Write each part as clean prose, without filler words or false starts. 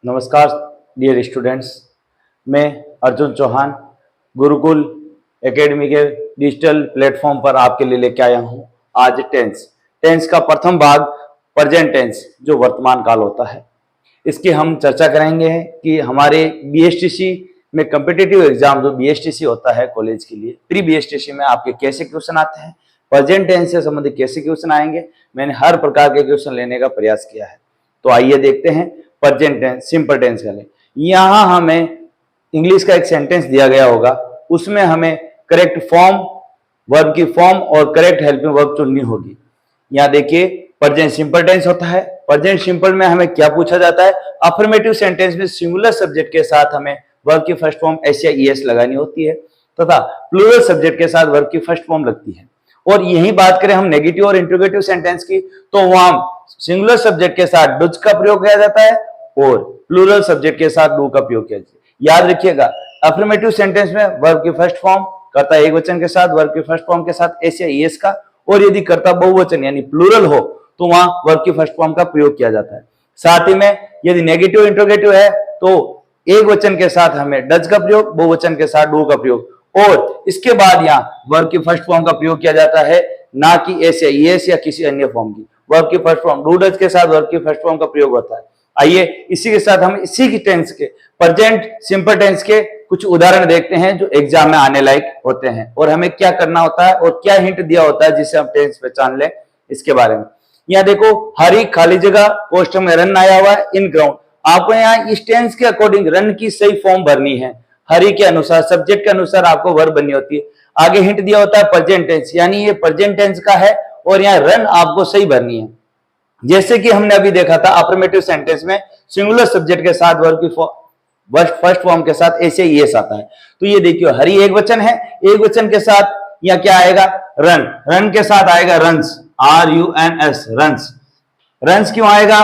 नमस्कार dear students, मैं Arjun Chauhan Gurukul academy के डिजिटल प्लेटफॉर्म पर आपके लिए लेके आया हूं। आज टेंस का प्रथम भाग प्रेजेंट टेंस जो वर्तमान काल होता है, इसकी हम चर्चा करेंगे कि हमारे बीएसटीसी में कम्पिटिटिव एग्जाम जो बीएसटीसी होता है कॉलेज के लिए, प्री बीएसटीसी में आपके कैसे क्वेश्चन आते हैं, प्रेजेंट टेंस से संबंधित कैसे क्वेश्चन आएंगे, मैंने हर प्रकार के क्वेश्चन लेने का प्रयास किया है। तो आइए देखते हैं प्रेजेंट टेंस, सिंपल टेंस का ले। यहां हमें इंग्लिश का एक सेंटेंस दिया गया होगा, उसमें हमें करेक्ट फॉर्म, वर्ब की फॉर्म और करेक्ट हेल्पिंग वर्ब चुननी होगी। यहाँ देखिए प्रेजेंट सिंपल टेंस होता है। प्रेजेंट सिंपल में हमें क्या पूछा जाता है, अफर्मेटिव सेंटेंस में सिंगुलर सब्जेक्ट के साथ हमें वर्ब की फर्स्ट फॉर्म एस या ईएस लगानी होती है तथा प्लूरल सब्जेक्ट के साथ वर्ब की फर्स्ट फॉर्म लगती है। और यही बात करें हम नेगेटिव और इंट्रोगेटिव सेंटेंस की, तो वहां सिंगुलर सब्जेक्ट के साथ डज का प्रयोग किया जाता है और प्लूरल सब्जेक्ट के साथ डू का प्रयोग किया जाता है। याद रखिएगा, अफर्मेटिव सेंटेंस में वर्ब की फर्स्ट फॉर्म कर्ता एक वचन के साथ, वर्ब की फर्स्ट फॉर्म के साथ एस या ईएस का, और यदि कर्ता बहुवचन यानी प्लूरल हो तो वहां वर्ब की फर्स्ट फॉर्म का प्रयोग किया जाता है। साथ ही में यदि नेगेटिव इंट्रोगेटिव है तो एक वचन के साथ हमें डज का प्रयोग, बहुवचन के साथ डू का प्रयोग, और इसके बाद यहाँ वर्ब की फर्स्ट फॉर्म का प्रयोग किया जाता है, ना कि एस या ईएस या किसी अन्य फॉर्म की। वर्ब की फर्स्ट फॉर्म डू डज के साथ वर्ब की फर्स्ट फॉर्म का प्रयोग होता है। आइए इसी के साथ हम इसी की टेंस के प्रेजेंट सिंपल टेंस के कुछ उदाहरण देखते हैं जो एग्जाम में आने लायक होते हैं, और हमें क्या करना होता है और क्या हिंट दिया होता है जिससे हम टेंस पहचान लें इसके बारे में। यहाँ देखो, हरी खाली जगह पोस्टर में रन आया हुआ है इन ग्राउंड। आपको यहाँ इस टेंस के अकॉर्डिंग रन की सही फॉर्म भरनी है। हरी के अनुसार, सब्जेक्ट के अनुसार आपको वर्ब बननी होती है। आगे हिंट दिया होता है प्रेजेंट टेंस, यानी ये प्रेजेंट टेंस का है और यहाँ रन आपको सही भरनी है। जैसे कि हमने अभी देखा था अफर्मेटिव सेंटेंस में सिंगुलर सब्जेक्ट के साथ वर्ब की फर्स्ट फॉर्म के साथ ऐसे ईएस आता है। तो ये देखिए, हरी एक वचन है, एक वचन के साथ यहाँ क्या आएगा, रन। रन के साथ आएगा रंस, RUNS, रंस। रंस क्यों आएगा,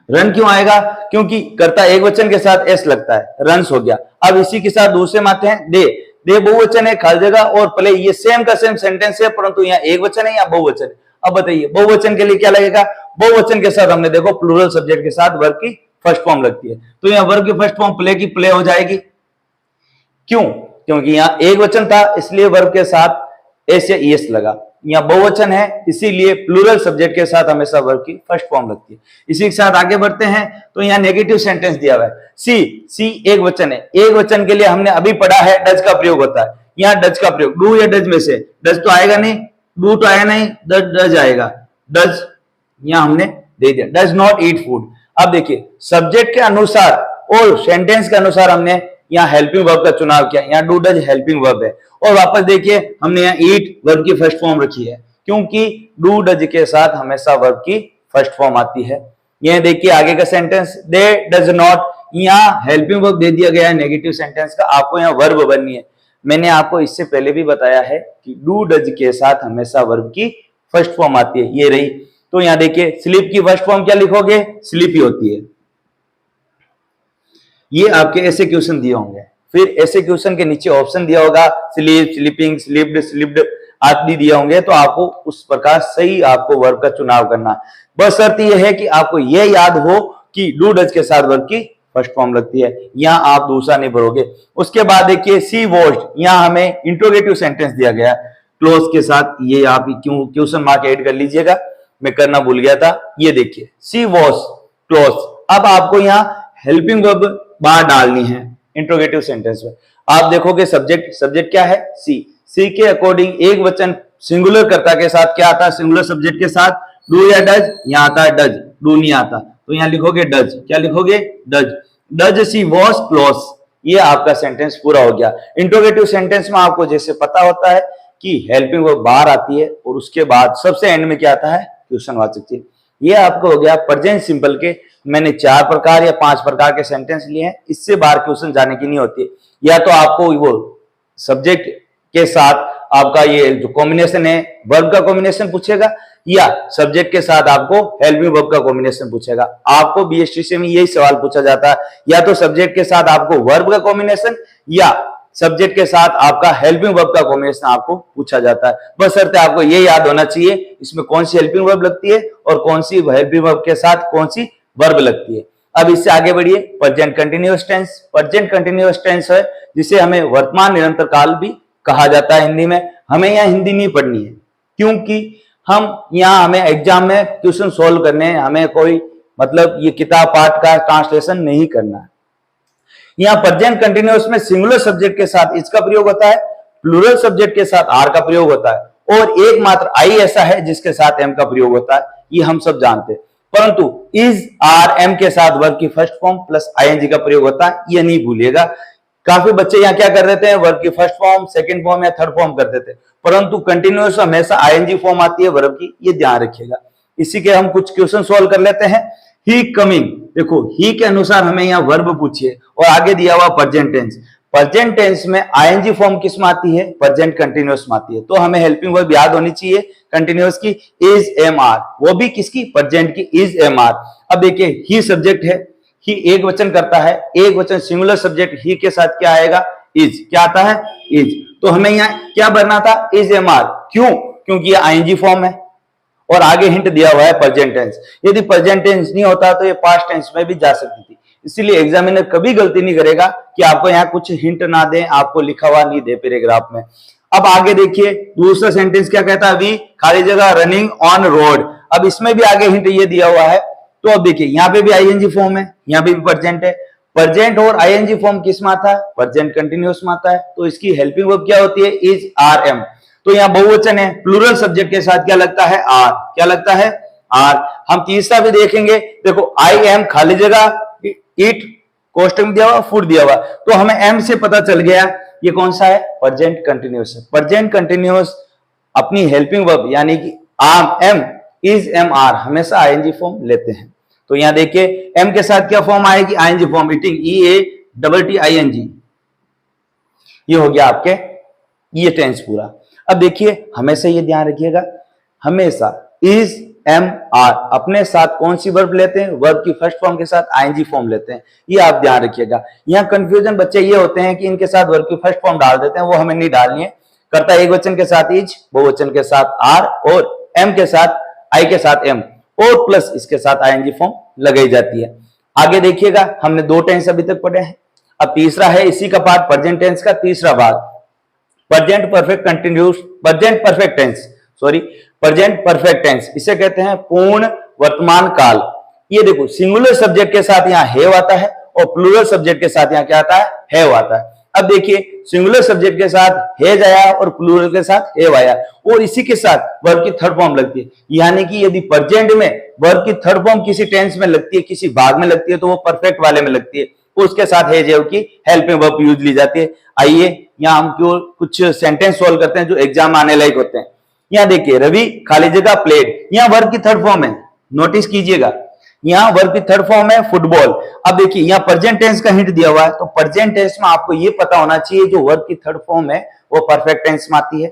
रन क्यों आएगा, क्योंकि कर्ता एक वचन के साथ एस लगता है, रंस हो गया। अब इसी के साथ दूसरे में आते हैं, दे। दे बहुवचन है, खाली जगह और प्ले, ये सेम का सेम सेंटेंस है, परंतु यहाँ एक वचन है, यहाँ बहुवचन है। अब बताइए बहुवचन के लिए क्या लगेगा, बहुवचन के साथ हमने देखो प्लूरल सब्जेक्ट के साथ वर्ब की फर्स्ट फॉर्म लगती है, तो यहाँ वर्ब की फर्स्ट फॉर्म प्ले की प्ले हो जाएगी। क्यों, क्योंकि यहाँ एक वचन था इसलिए वर्ब के साथ एस या ईएस लगा। यहाँ बहुवचन है इसीलिए प्लूरल सब्जेक्ट के साथ हमेशा वर्ब की फर्स्ट फॉर्म लगती है। इसी के साथ आगे बढ़ते हैं, तो यहाँ नेगेटिव सेंटेंस दिया हुआ है, सी एक वचन है। एक वचन के लिए हमने अभी पढ़ा है डज का प्रयोग होता है। यहाँ डज का प्रयोग, डू या डज में से डज तो आएगा नहीं, डू तो आएगा नहीं, डज आएगा। डज यहाँ हमने दे दिया, डज नॉट ईट फूड। अब देखिए सब्जेक्ट के अनुसार और सेंटेंस के अनुसार हमने यहाँ हेल्पिंग वर्ब का चुनाव किया। यहाँ डू डज हेल्पिंग वर्ब है, और वापस देखिए हमने यहाँ ईट वर्ब की फर्स्ट फॉर्म रखी है, क्योंकि डू डज के साथ हमेशा वर्ब की फर्स्ट फॉर्म आती है। ये देखिए आगे का सेंटेंस, दे डज नॉट, यहाँ हेल्पिंग वर्ब दे दिया गया है नेगेटिव सेंटेंस का, आपको यहाँ वर्ब बननी है। मैंने आपको इससे पहले भी बताया है कि डू डज के साथ हमेशा वर्ब की फर्स्ट फॉर्म आती है, ये रही। तो यहाँ देखिए स्लीप की फर्स्ट फॉर्म क्या लिखोगे, स्लीपी होती है। ये आपके ऐसे क्वेश्चन दिए होंगे, फिर ऐसे क्वेश्चन के नीचे ऑप्शन दिया होगा, स्लीप, स्लीपिंग, स्लीप्ड, स्लीप्ड आदि दिए होंगे, तो आपको उस प्रकार सही आपको वर्ब का चुनाव करना है। बस शर्त यह है कि आपको यह याद हो कि डू डज के साथ वर्ब की फर्स्ट फॉर्म लगती है, यहाँ आप दूसरा नहीं भरोगे। उसके बाद देखिए सी वॉश्ड, यहाँ हमें इंट्रोगेटिव सेंटेंस दिया गया क्लोज के साथ, ये आप क्यों क्वेश्चन मार्क ऐड कर लीजिएगा, मैं करना भूल गया था। ये देखिए सी वॉश क्लोज। अब आपको यहाँ हेल्पिंग वर्ब बाहर डालनी है इंट्रोगेटिव सेंटेंस में। आप देखोगे सब्जेक्ट क्या है, सी के अकॉर्डिंग एक वचन सिंगुलर कर्ता के साथ क्या आता है, सिंगुलर सब्जेक्ट के साथ डू या डज, यहाँ आता है डज, डू नहीं आता, तो यहाँ लिखोगे डज। क्या लिखोगे, does. Does she wash close, ये आपका सेंटेंस पूरा हो गया। इंट्रोगेटिव सेंटेंस में आपको जैसे पता होता है कि हेल्पिंग वर्ब बाहर आती है और उसके बाद सबसे एंड में क्या आता है, क्वेश्चनवाचक चिन्ह। ये आपको हो गया प्रेजेंट सिंपल के। मैंने 4 प्रकार या 5 प्रकार के सेंटेंस लिए हैं, इससे बाहर क्वेश्चन जाने की नहीं होती। या तो आपको वो सब्जेक्ट के साथ आपका ये जो कॉम्बिनेशन है वर्ब का कॉम्बिनेशन पूछेगा, या सब्जेक्ट के साथ आपको हेल्पिंग वर्ब का कॉम्बिनेशन पूछेगा। आपको बीएसटीसी में यही सवाल पूछा जाता है, या तो सब्जेक्ट के साथ आपको वर्ब का कॉम्बिनेशन या सब्जेक्ट के साथ आपका हेल्पिंग वर्ब का कॉम्बिनेशन आपको पूछा जाता है। बशर्ते आपको ये याद होना चाहिए इसमें कौन सी हेल्पिंग वर्ब लगती है और कौन सी हेल्पिंग वर्ब के साथ कौन सी वर्ब लगती है। अब इससे आगे बढ़िए, present continuous tense. Present continuous tense है जिसे हमें वर्तमान निरंतर काल भी कहा जाता है हिंदी में। हमें यहाँ हिंदी नहीं पढ़नी है क्योंकि हमें एग्जाम में क्वेश्चन सोल्व करने हैं, हमें कोई मतलब ये किताब पाठ का ट्रांसलेशन नहीं करना है। यहाँ प्रेजेंट कंटिन्यूअस में सिंगुलर सब्जेक्ट के साथ इसका प्रयोग होता है, प्लूरल सब्जेक्ट के साथ आर का प्रयोग होता है और एकमात्र आई ऐसा है जिसके साथ एम का प्रयोग होता है, ये हम सब जानते हैं। परंतु इज आर एम के साथ वर्ब की फर्स्ट फॉर्म प्लस आईएनजी का प्रयोग होता है, ये नहीं भूलिएगा। काफी बच्चे यहाँ क्या कर देते हैं, वर्ब की फर्स्ट फॉर्म, सेकंड फॉर्म या थर्ड फॉर्म कर देते हैं, परंतु कंटिन्यूअस हमेशा आईएनजी फॉर्म आती है वर्ब की, ये ध्यान रखिएगा। इसी के हम कुछ क्वेश्चन सॉल्व कर लेते हैं। ही कमिंग, देखो ही के अनुसार हमें यहाँ वर्ब पूछिए और आगे दिया हुआ प्रेजेंट टेंस। प्रेजेंट टेंस में आईएनजी फॉर्म किस में आती है, प्रेजेंट कंटिन्यूअस में आती है, तो हमें हेल्पिंग वर्ब याद होनी चाहिए कंटिन्यूअस की, इज एम आर, वो भी किसकी, प्रेजेंट की, इज एम आर। अब देखिए ही सब्जेक्ट है, ही एक वचन करता है, एक वचन सिंगुलर सब्जेक्ट ही के साथ क्या आएगा, इज, क्या आता है, इज। तो हमें यहाँ क्या भरना था, इज एम आर, क्यों, क्योंकि ये आईएनजी फॉर्म है और आगे हिंट दिया हुआ है प्रेजेंट टेंस। यदि प्रेजेंट टेंस नहीं होता तो ये पास्ट टेंस में भी जा सकती थी, इसीलिए एग्जामिनर कभी गलती नहीं करेगा कि आपको यहाँ कुछ हिंट ना दे, आपको लिखा हुआ नहीं दे पैराग्राफ में। अब आगे देखिए दूसरा सेंटेंस क्या कहता है, अभी खाली जगह रनिंग ऑन रोड। अब इसमें भी आगे हिंट ये दिया हुआ है, तो अब देखिए यहाँ पे भी आईएनजी फॉर्म है, यहाँ पे भी प्रेजेंट है। प्रेजेंट और आईएनजी फॉर्म किस में आता है, प्रेजेंट कंटिन्यूअस में आता है, तो इसकी हेल्पिंग वर्ब क्या होती है, इज आर एम। तो यहाँ बहुवचन है, प्लूरल सब्जेक्ट के साथ क्या लगता है, आर, क्या लगता है, आर। हम तीसरा भी देखेंगे, देखो आई एम खाली जगह इट, कोष्टक में दिया हुआ, फूड दिया हुआ, तो हमें एम से पता चल गया ये कौन सा है, प्रेजेंट कंटिन्यूअस है। प्रेजेंट कंटिन्यूअस अपनी हेल्पिंग वर्ब यानी कि आम एम, इज एम आर हमेशा आईएनजी फॉर्म लेते हैं। तो यहाँ देखिए एम के साथ क्या फॉर्म आएगी, ING form, eating, E A double T I N G, ये हो गया आपके ये टेंस पूरा। अब देखिए हमेशा ये ध्यान रखिएगा, हमेशा इज एम आर अपने साथ कौन सी वर्ब लेते हैं, वर्ब की फर्स्ट फॉर्म के साथ आईएनजी फॉर्म लेते हैं, ये आप ध्यान रखिएगा। यहाँ कंफ्यूजन बच्चे ये होते हैं कि इनके साथ वर्ब की फर्स्ट फॉर्म डाल देते हैं, वो हमें नहीं डालनी है। करता एक वचन के साथ इज, बहुवचन के साथ आर और एम के साथ, आई के साथ एम और प्लस इसके साथ आईएनजी फॉर्म लगाई जाती है। आगे देखिएगा हमने दो टेंस अभी तक पढ़े हैं, अब तीसरा है इसी का पार्ट, प्रेजेंट टेंस का तीसरा भाग, present perfect continuous, present perfect tense, sorry present perfect tense, इसे कहते हैं पूर्ण वर्तमान काल। ये देखो सिंगुलर सब्जेक्ट के साथ यहाँ हैव आता है और प्लूरल सब्जेक्ट के साथ यहाँ क्या आता है, हैव आता है। अब देखिए सिंगुलर सब्जेक्ट के साथ हैज आया और प्लूरल के साथ हैव आया और इसी के साथ वर्ब की थर्ड फॉर्म लगती है, यानी कि यदि प्रेजेंट में वर्ब की थर्ड फॉर्म किसी टेंस में लगती है, किसी भाग में लगती है, तो वो परफेक्ट वाले में लगती है, उसके साथ हैज हैव की हेल्पिंग वर्ब यूज ली जाती है। आइए यहाँ हम क्यों कुछ सेंटेंस सॉल्व करते हैं जो एग्जाम आने लायक होते हैं। यहाँ देखिए रवि खाली जगह प्लेड, यहाँ वर्ब की थर्ड फॉर्म है, नोटिस कीजिएगा, यहाँ वर्ब की थर्ड फॉर्म है फुटबॉल। अब देखिए यहाँ प्रेजेंट टेंस का हिंट दिया हुआ है, तो प्रेजेंट टेंस में आपको ये पता होना चाहिए जो वर्ब की थर्ड फॉर्म है वो परफेक्ट टेंस में आती है।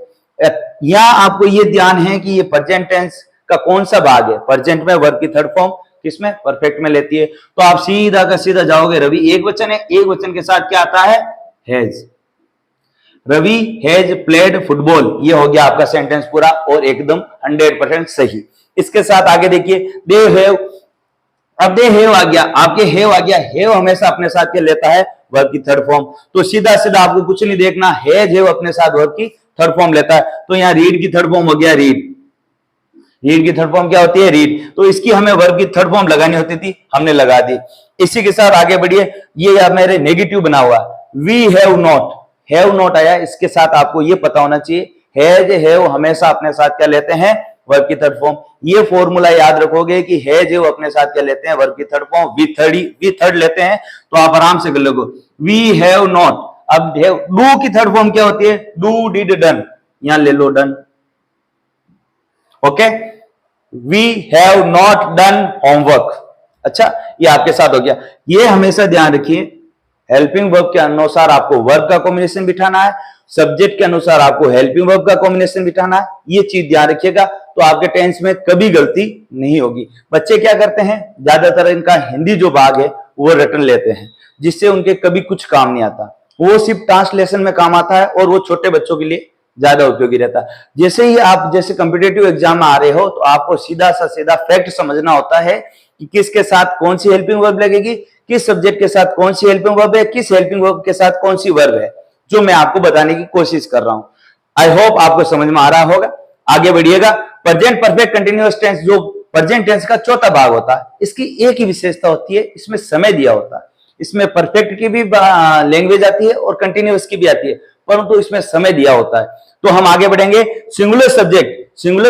यहाँ आपको ये ध्यान है कि ये प्रेजेंट टेंस का कौन सा भाग है, प्रेजेंट में वर्ब की थर्ड फॉर्म किसमें, परफेक्ट में लेती है। तो आप सीधा का सीधा जाओगे, रवि एक वचन है, एक वचन के साथ क्या आता है, has, Ravi has played football, ये हो गया आपका सेंटेंस पूरा और एकदम 100% सही। इसके साथ आगे देखिए दे हैव, अब दे हैव आ गया, आपके हैव आ गया, हैव हमेशा अपने साथ क्या लेता है, वर्ब की थर्ड फॉर्म, तो सीधा सीधा आपको कुछ नहीं देखना, हैज हैव अपने साथ वर्ब की थर्ड फॉर्म लेता है। तो यहाँ रीड की थर्ड फॉर्म हो गया रीड, रीड की थर्ड फॉर्म क्या होती है, रीड, तो इसकी हमें वर्ब की थर्ड फॉर्म लगानी होती थी, हमने लगा दी। इसी के साथ आगे बढ़िए, ये मेरे नेगेटिव बना हुआ, we have not, have not आया, इसके साथ आपको ये पता होना चाहिए हैज हैव हमेशा अपने साथ क्या लेते हैं, वर्ब की थर्ड फॉर्म। ये फॉर्मूला याद रखोगे कि हैज हैव अपने साथ क्या लेते हैं, वर्ब की थर्ड फॉर्म, वी थर्ड लेते हैं, तो आप आराम से कर लोगे, वी हैव नॉट। अब डू की थर्ड फॉर्म क्या होती है, डू डिड डन, यहां ले लो done, okay, we have not done homework. अच्छा ये आपके साथ हो गया। ये हमेशा ध्यान रखिए हेल्पिंग वर्ब के अनुसार आपको वर्ब का कॉम्बिनेशन बिठाना है, सब्जेक्ट के अनुसार आपको हेल्पिंग वर्ब का कॉम्बिनेशन बिठाना है, ये चीज ध्यान रखिएगा, तो आपके टेंस में कभी गलती नहीं होगी। बच्चे क्या करते हैं, ज्यादातर इनका हिंदी जो भाग है वो रिटर्न लेते हैं, जिससे उनके कभी कुछ काम नहीं आता। वो सिर्फ ट्रांसलेशन में काम आता है और वो छोटे बच्चों के लिए ज्यादा उपयोगी रहता है। जैसे ही आप जैसे कॉम्पिटिटिव एग्जाम में आ रहे हो तो आपको सीधा फैक्ट समझना होता है कि किसके साथ कौन सी हेल्पिंग वर्ब लगेगी, किस सब्जेक्ट के साथ कौन सी हेल्पिंग वर्ब है, किस हेल्पिंग वर्ब के साथ कौन सी वर्ब है, जो मैं आपको बताने की कोशिश कर रहा हूं। आई होप आपको समझ में आ रहा होगा। आगे बढ़िएगा। प्रेजेंट परफेक्ट कंटिन्यूअस टेंस जो प्रेजेंट टेंस का चौथा भाग होता है, इसकी एक ही विशेषता होती है, इसमें समय दिया होता है। इसमें परफेक्ट की भी लैंग्वेज आती है और कंटिन्यूअस की भी आती है, परंतु इसमें समय दिया होता है। तो हम आगे बढ़ेंगे। सिंगुलर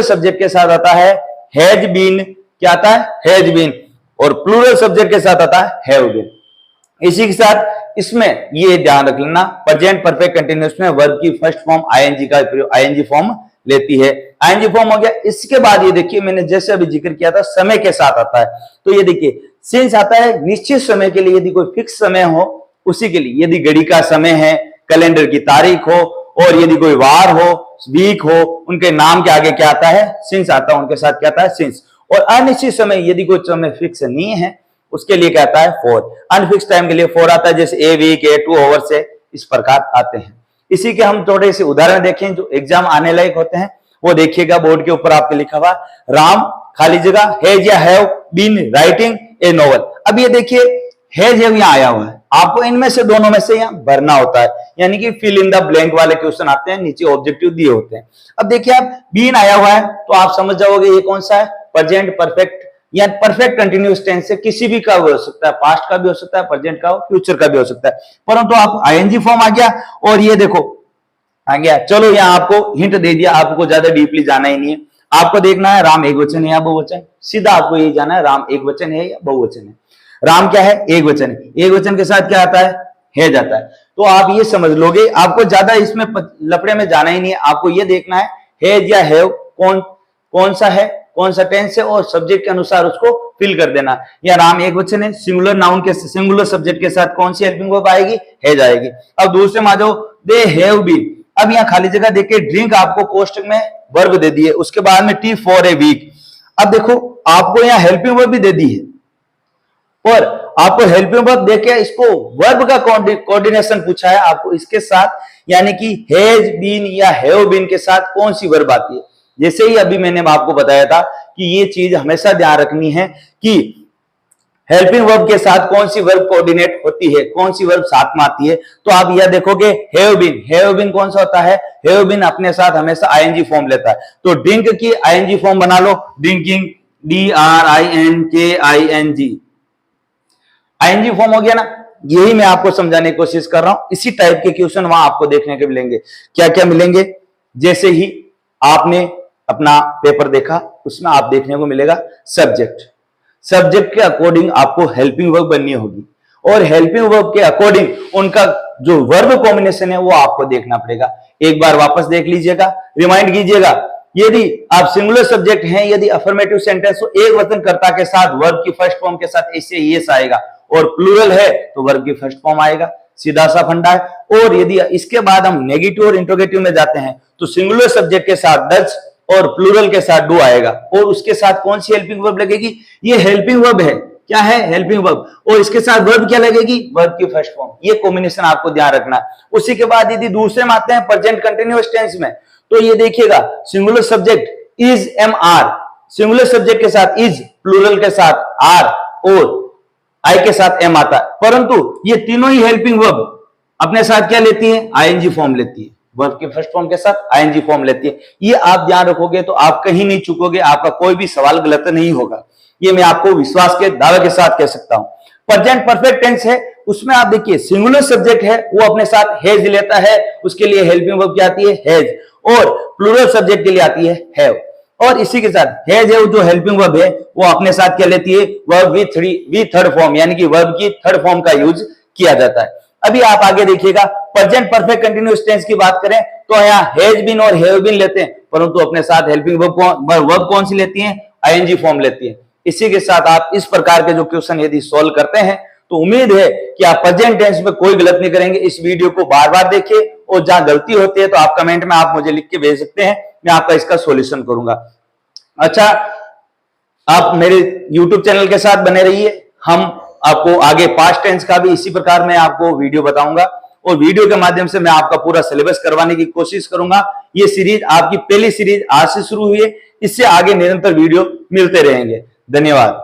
सब्जेक्ट के साथ आता है हैज बीन, क्या आता है, हैज बीन, और प्लूरल सब्जेक्ट के साथ आता है हैव बीन। इसी के साथ इसमें ये ध्यान रख लेना, प्रेजेंट परफेक्ट कंटिन्यूअस में वर्ब की फर्स्ट फॉर्म आईएनजी का प्रयोग, आईएनजी फॉर्म लेती है। आईएनजी फॉर्म हो गया। इसके बाद ये देखिए, मैंने जैसे अभी जिक्र किया था, समय के साथ आता है। तो ये देखिए, सिंस आता है निश्चित समय के लिए, यदि कोई फिक्स समय हो उसी के लिए, यदि घड़ी का समय है, कैलेंडर की तारीख हो, और यदि कोई वार हो, वीक हो, उनके नाम के आगे क्या आता है, सिंस आता है, उनके साथ क्या आता है, सिंस। और अनिश्चित समय, यदि कोई समय फिक्स नहीं है, उसके लिए क्या आता है, फॉर। अनफिक्स टाइम के लिए फॉर आता है, जैसे ए वीक, ए 2 आवर्स से इस प्रकार आते हैं। इसी के हम थोड़े से उदाहरण देखें जो एग्जाम आने लायक होते हैं, वो देखिएगा। बोर्ड के ऊपर आपके लिखा हुआ, राम खाली जगह हैज या have been writing a novel. अब ये देखिए, हैज हैव यहां आया हुआ है, आपको इनमें से दोनों में से यहां भरना होता है, यानी कि फिल इन द ब्लैंक वाले क्वेश्चन आते हैं, नीचे ऑब्जेक्टिव दिए होते हैं। अब देखिए, आप बीन आया हुआ है तो आप समझ जाओगे ये कौन सा है, प्रेजेंट परफेक्ट या परफेक्ट कंटिन्यूअस टेंस से किसी भी का हो सकता है, पास्ट का भी हो सकता है, प्रेजेंट का हो, फ्यूचर का भी हो सकता है। परंतु आप आईएनजी फॉर्म आ गया, और ये देखो आ गया। चलो यहां आपको हिंट दे दिया, आपको ज्यादा डीपली जाना ही नहीं है। आपको देखना है राम एक वचन है या बहुवचन, सीधा आपको यही जाना है, राम एक वचन है या बहुवचन है। राम क्या है, एक वचन है, एक वचन के साथ क्या आता है जाता है। तो आप ये समझ लोगे, आपको ज्यादा इसमें लफड़े में जाना ही नहीं है। आपको ये देखना है हैज या हैव कौन सा है, कौन सा टेंस है, और सब्जेक्ट के अनुसार उसको फिल कर देना। या राम एक वचन है, सिंगुलर नाउन के सिंगुलर सब्जेक्ट के साथ कौन सी हेल्पिंग वर्ब आएगी, हैज आएगी। अब दूसरे में आ जाओ, दे हैव बीन। अब यहाँ खाली जगह देखिए, ड्रिंक आपको कोष्टक में वर्ब दे दिए, उसके बाद में टी फॉर ए वीक। अब देखो, आपको यहाँ हेल्पिंग वर्ब भी दे दी है, और आपको हेल्पिंग वर्ब देके इसको वर्ब का कोऑर्डिनेशन पूछा है आपको इसके साथ, यानी कि हैज बीन या हैव बीन के साथ कौन सी वर्ब आती है। जैसे ही अभी मैंने आपको बताया था कि ये चीज हमेशा ध्यान रखनी है कि हेल्पिंग वर्ब के साथ कौन सी वर्ब कोऑर्डिनेट होती है, कौन सी वर्ब साथ में आती है। तो आप यह देखोगे, हैव बीन कौन सा होता है, हैव बीन अपने साथ हमेशा आईएनजी फॉर्म लेता है। तो ड्रिंक की आईएनजी फॉर्म बना लो, ड्रिंकिंग, DRINKING, आईएनजी फॉर्म हो गया ना। यही मैं आपको समझाने की कोशिश कर रहा हूं। इसी टाइप के क्वेश्चन वहां आपको देखने के मिलेंगे। क्या क्या मिलेंगे, जैसे ही आपने अपना पेपर देखा उसमें आप देखने को मिलेगा सब्जेक्ट के अकॉर्डिंग आपको हेल्पिंग वर्ब बननी होगी, और हेल्पिंग वर्ब के अकॉर्डिंग उनका जो वर्ब कॉम्बिनेशन है वो आपको देखना पड़ेगा। एक बार वापस देख लीजिएगा, रिमाइंड कीजिएगा। यदि आप सिंगुलर सब्जेक्ट हैं, यदि अफर्मेटिव सेंटेंस हो, एक वचनकर्ता के साथ वर्ब की फर्स्ट फॉर्म के साथ ऐसे यस आएगा, और प्लूरल है तो वर्ब की फर्स्ट फॉर्म आएगा, सीधा सा फंडा है। और यदि इसके बाद हम नेगेटिव और इंट्रोगेटिव में जाते हैं तो सिंगुलर सब्जेक्ट के साथ डज और प्लूरल के साथ डू आएगा, और उसके साथ कौन सी हेल्पिंग वर्ब लगेगी, ये हेल्पिंग वर्ब है, क्या है, हेल्पिंग वर्ब, और इसके साथ वर्ब क्या लगेगी, वर्ब की फर्स्ट फॉर्म। ये कॉम्बिनेशन आपको ध्यान रखना। उसी के बाद यदि दूसरे में आते हैं प्रेजेंट कंटिन्यूअस टेंस में, तो ये देखिएगा, singular subject is MR, singular subject के साथ इज, प्लूरल के साथ आर, और आई के साथ एम आता है। परंतु ये तीनों ही हेल्पिंग वर्ब अपने साथ क्या लेती है, आईएनजी फॉर्म लेती है, वर्ब के फर्स्ट फॉर्म के साथ आईएनजी फॉर्म लेती है। ये आप ध्यान रखोगे तो आप कहीं नहीं चुकोगे, आपका कोई भी सवाल गलत नहीं होगा। ये मैं आपको विश्वास के दावे के साथ कह सकता हूं। प्रेजेंट परफेक्ट टेंस है, उसमें आप देखिए सिंगुलर सब्जेक्ट है वो अपने साथ हैज लेता है, उसके लिए हेल्पिंग वर्ब क्या आती है, हैज, और प्लूरल सब्जेक्ट के लिए आती है हैव। और इसी के साथ हैज है जो हेल्पिंग वर्ब है वो अपने साथ क्या लेती है, वर्ब विद थर्ड फॉर्म, यानी कि वर्ब की थर्ड फॉर्म का यूज किया जाता है। अभी आप आगे देखिएगा, प्रेजेंट परफेक्ट कंटिन्यूअस टेंस की बात करें तो यहाँ हैज बीन और हैव बीन लेते हैं, परंतु अपने साथ हेल्पिंग वर्ब कौन सी लेती है, आईएनजी फॉर्म लेती है। इसी के साथ आप इस प्रकार के जो क्वेश्चन यदि सॉल्व करते हैं तो उम्मीद है कि आप प्रेजेंट टेंस में कोई गलत नहीं करेंगे। इस वीडियो को बार बार देखिए, और जहां गलती होती है तो आप कमेंट में आप मुझे लिख के भेज सकते हैं, मैं आपका इसका सॉल्यूशन करूंगा। अच्छा, आप मेरे YouTube चैनल के साथ बने रहिए। हम आपको आगे पास्ट टेंस का भी इसी प्रकार मैं आपको वीडियो बताऊंगा, और वीडियो के माध्यम से मैं आपका पूरा सिलेबस करवाने की कोशिश करूंगा। ये सीरीज आपकी पहली सीरीज आज से शुरू हुई है, इससे आगे निरंतर वीडियो मिलते रहेंगे। धन्यवाद।